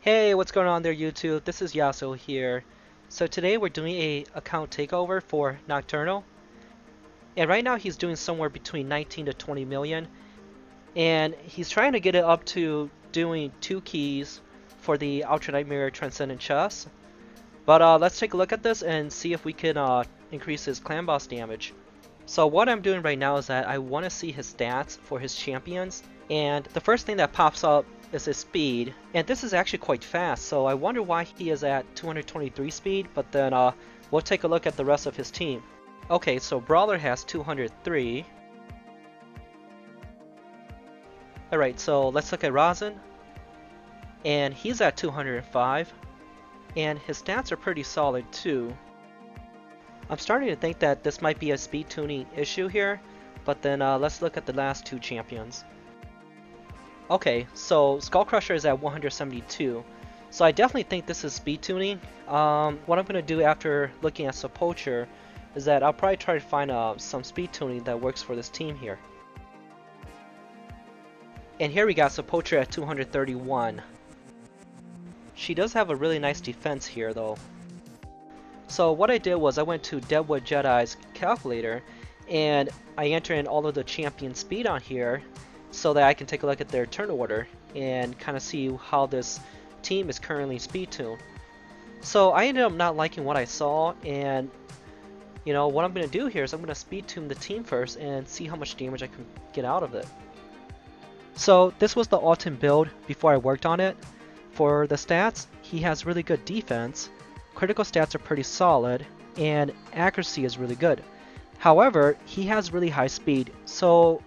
Hey, what's going on there, YouTube? This is Yaso here. So today we're doing a account takeover for Nocturnal, and right now he's doing somewhere between 19 to 20 million, and he's trying to get it up to doing 2 keys for the Ultra Nightmare Transcendent Chess. But let's take a look at this and see if we can increase his clan boss damage. So what I'm doing right now is that I want to see his stats for his champions, and the first thing that pops up is his speed, and this is actually quite fast, so I wonder why he is at 223 speed, but then we'll take a look at the rest of his team. Okay, so Brawler has 203. Alright, so let's look at Rosin, and he's at 205, and his stats are pretty solid too. I'm starting to think that this might be a speed tuning issue here, but then let's look at the last 2 champions. Okay, so Skullcrusher is at 172, so I definitely think this is speed tuning. What I'm going to do after looking at Sepulcher is that I'll probably try to find some speed tuning that works for this team here. And here we got Sepulcher at 231. She does have a really nice defense here though. So what I did was I went to Deadwood Jedi's calculator and I entered in all of the champion speed on here so that I can take a look at their turn order and kind of see how this team is currently speed tuned. So I ended up not liking what I saw, and you know what I'm going to do here is I'm going to speed tune the team first and see how much damage I can get out of it. So this was the Alton build before I worked on it. For the stats, he has really good defense, critical stats are pretty solid, and accuracy is really good. However, he has really high speed, so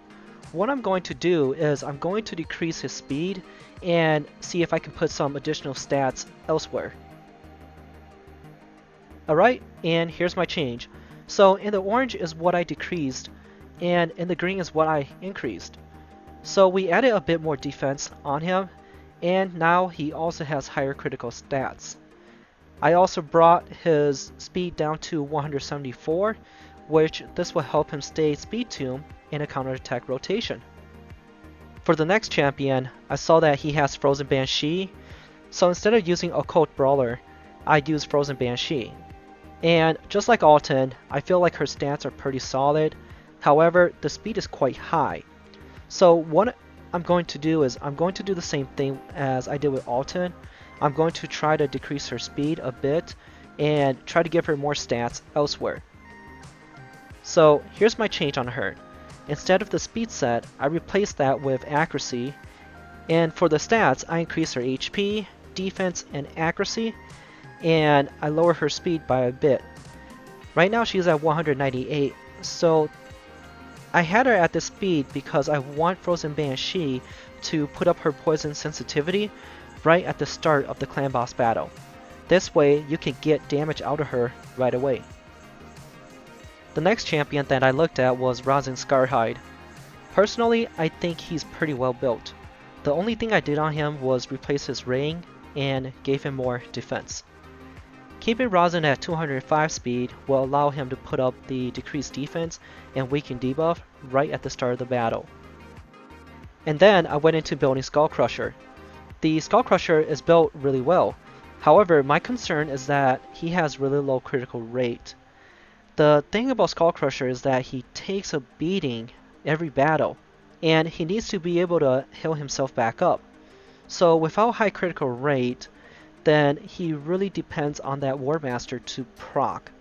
what I'm going to do is I'm going to decrease his speed and see if I can put some additional stats elsewhere. Alright, and here's my change. So in the orange is what I decreased, and in the green is what I increased. So we added a bit more defense on him, and now he also has higher critical stats. I also brought his speed down to 174, which this will help him stay speed tuned in a counterattack rotation. For the next champion, I saw that he has Frozen Banshee, so instead of using Occult Brawler, I'd use Frozen Banshee. And just like Alton, I feel like her stats are pretty solid, however, the speed is quite high. So what I'm going to do is I'm going to do the same thing as I did with Alton. I'm going to try to decrease her speed a bit and try to give her more stats elsewhere. So here's my change on her. Instead of the speed set, I replaced that with accuracy, and for the stats, I increased her HP, defense, and accuracy, and I lower her speed by a bit. Right now she's at 198, so I had her at this speed because I want Frozen Banshee to put up her poison sensitivity right at the start of the clan boss battle. This way you can get damage out of her right away. The next champion that I looked at was Rosin and Skullcrusher. Personally, I think he's pretty well built. The only thing I did on him was replace his ring and gave him more defense. Keeping Rosin at 205 speed will allow him to put up the decreased defense and weaken debuff right at the start of the battle. And then I went into building Skullcrusher. The Skullcrusher is built really well. However, my concern is that he has really low critical rate. The thing about Skullcrusher is that he takes a beating every battle, and he needs to be able to heal himself back up. So without high critical rate, then he really depends on that War Master to proc.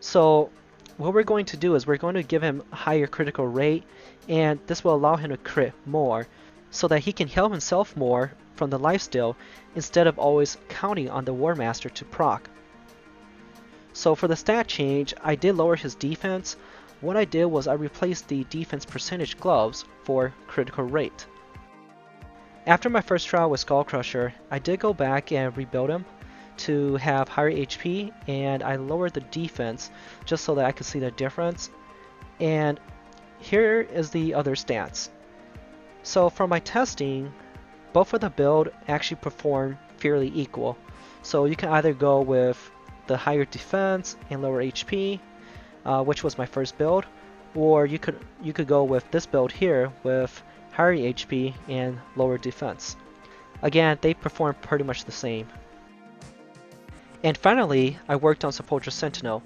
So what we're going to do is we're going to give him higher critical rate, and this will allow him to crit more, so that he can heal himself more from the lifesteal instead of always counting on the War Master to proc. So for the stat change, I did lower his defense. What I did was I replaced the defense percentage gloves for critical rate. After my first trial with Skullcrusher, I did go back and rebuild him to have higher HP, and I lowered the defense just so that I could see the difference. And here is the other stats. So for my testing, both of the build actually perform fairly equal. So you can either go with the higher defense and lower HP, which was my first build, or you could go with this build here with higher HP and lower defense. Again, they perform pretty much the same. And finally, I worked on Sepulchre Sentinel.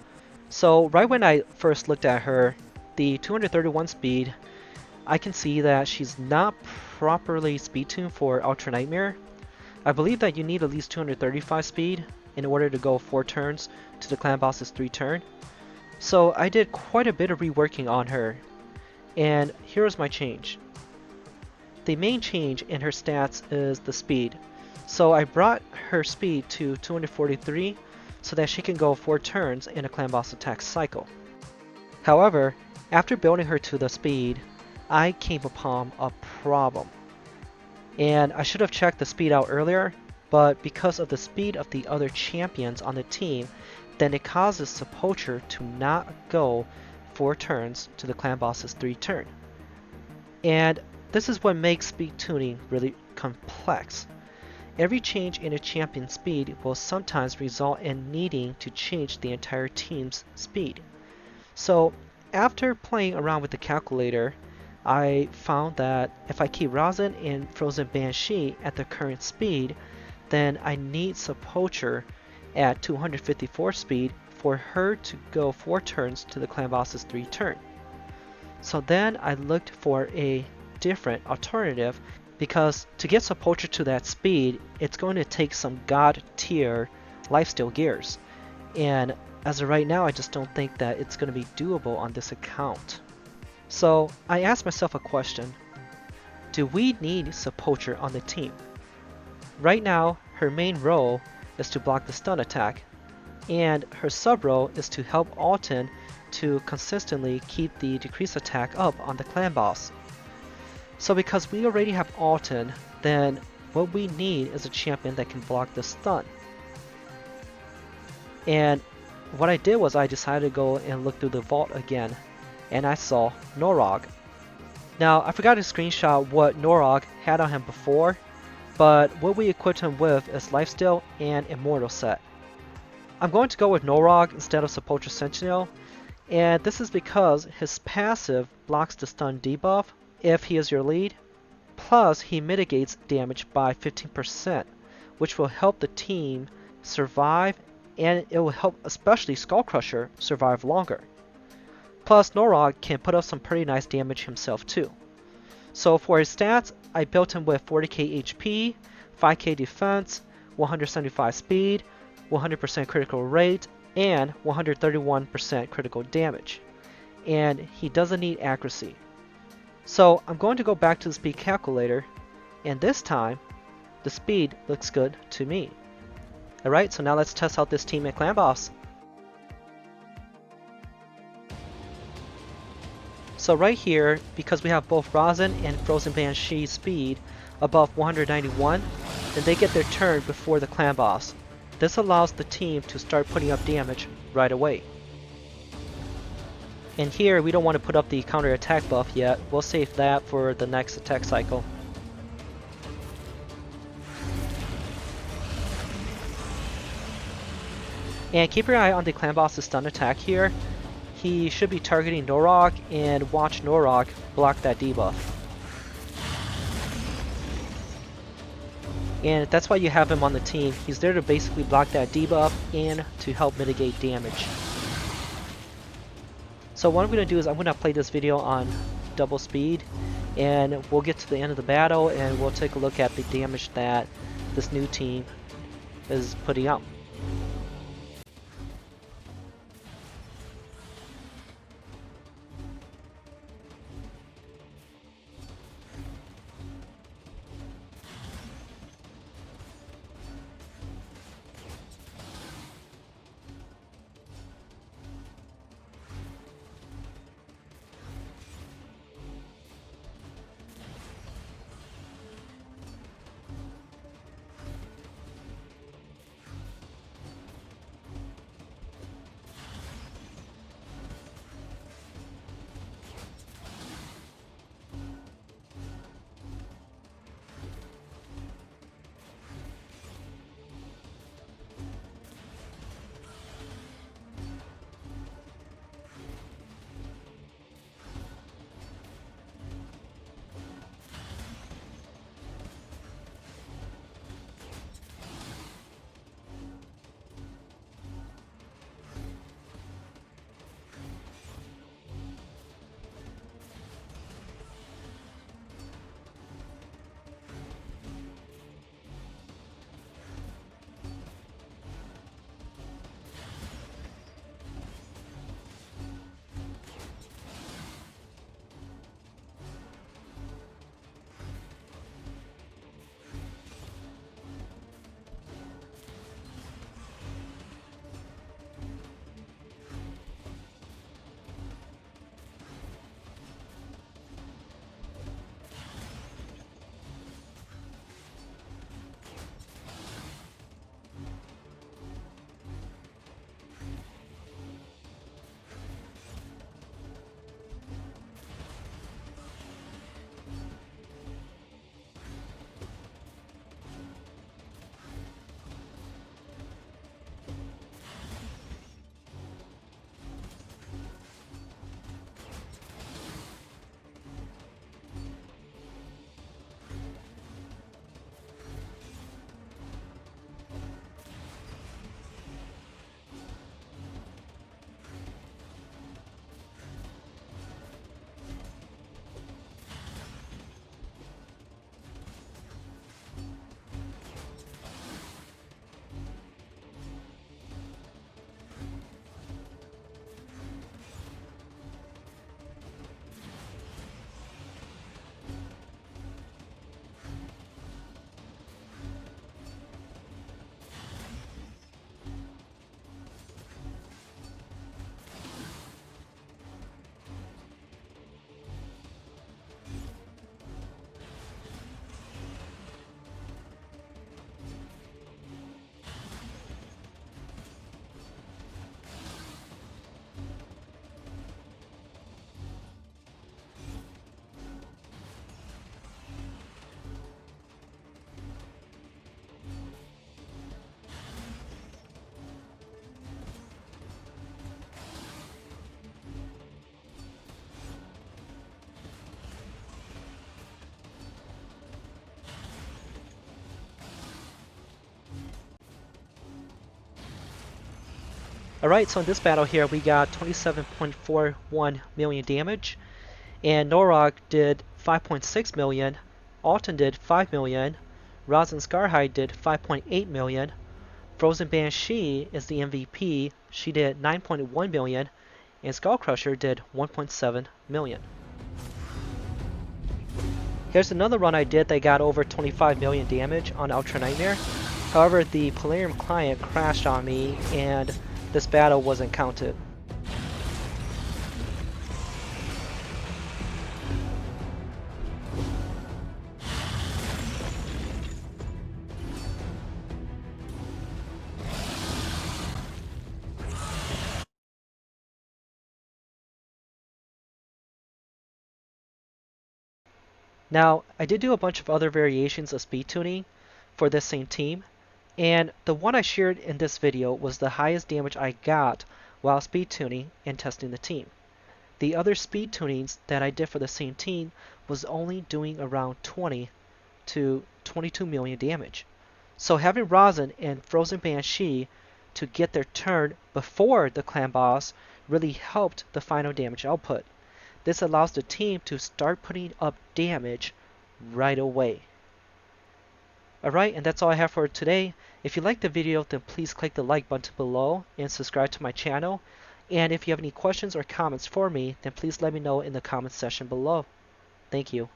So right when I first looked at her, the 231 speed, I can see that she's not properly speed tuned for Ultra Nightmare. I believe that you need at least 235 speed in order to go 4 turns to the clan boss's 3 turn. So I did quite a bit of reworking on her, and here's my change. The main change in her stats is the speed. So I brought her speed to 243 so that she can go 4 turns in a clan boss attack cycle. However, after building her to the speed, I came upon a problem. And I should have checked the speed out earlier, but because of the speed of the other champions on the team, then it causes Sepulchre to not go 4 turns to the clan boss's 3 turn. And this is what makes speed tuning really complex. Every change in a champion's speed will sometimes result in needing to change the entire team's speed. So after playing around with the calculator, I found that if I keep Rosin and Frozen Banshee at their current speed, then I need Sepulchre at 254 speed for her to go 4 turns to the clan boss's 3 turn. So then I looked for a different alternative, because to get Sepulchre to that speed, it's going to take some god tier lifesteal gears. And as of right now, I just don't think that it's going to be doable on this account. So I asked myself a question. Do we need Sepulchre on the team? Right now, her main role is to block the stun attack, and her sub role is to help Alton to consistently keep the decrease attack up on the clan boss. So because we already have Alton, then what we need is a champion that can block the stun. And what I did was I decided to go and look through the vault again, and I saw Norog. Now I forgot to screenshot what Norog had on him before, but what we equipped him with is Lifesteal and Immortal set. I'm going to go with Norog instead of Sepulchre Sentinel, and this is because his passive blocks the stun debuff if he is your lead, plus he mitigates damage by 15%, which will help the team survive, and it will help especially Skullcrusher survive longer. Plus Norog can put up some pretty nice damage himself too. So for his stats, I built him with 40k HP, 5k defense, 175 speed, 100% critical rate, and 131% critical damage. And he doesn't need accuracy. So I'm going to go back to the speed calculator, and this time, the speed looks good to me. Alright, so now let's test out this team at Clan Boss. So right here, because we have both Rosin and Frozen Banshee speed above 191, then they get their turn before the Clan Boss. This allows the team to start putting up damage right away. And here we don't want to put up the counter attack buff yet, we'll save that for the next attack cycle. And keep your eye on the clan boss's stun attack here. He should be targeting Norog, and watch Norog block that debuff. And that's why you have him on the team. He's there to basically block that debuff and to help mitigate damage. So what I'm going to do is I'm going to play this video on double speed, and we'll get to the end of the battle and we'll take a look at the damage that this new team is putting out. Alright, so in this battle here we got 27.41 million damage, and Norog did 5.6 million, Alton did 5 million, Rosin and Skullcrusher did 5.8 million, Frozen Banshee is the MVP, she did 9.1 million, and Skullcrusher did 1.7 million. Here's another run I did that got over 25 million damage on Ultra Nightmare. However, the Polarium client crashed on me and this battle wasn't counted. Now, I did do a bunch of other variations of speed tuning for this same team, and the one I shared in this video was the highest damage I got while speed tuning and testing the team. The other speed tunings that I did for the same team was only doing around 20 to 22 million damage. So having Rosin and Frozen Banshee to get their turn before the clan boss really helped the final damage output. This allows the team to start putting up damage right away. Alright, and that's all I have for today. If you liked the video, then please click the like button below and subscribe to my channel. And if you have any questions or comments for me, then please let me know in the comments section below. Thank you.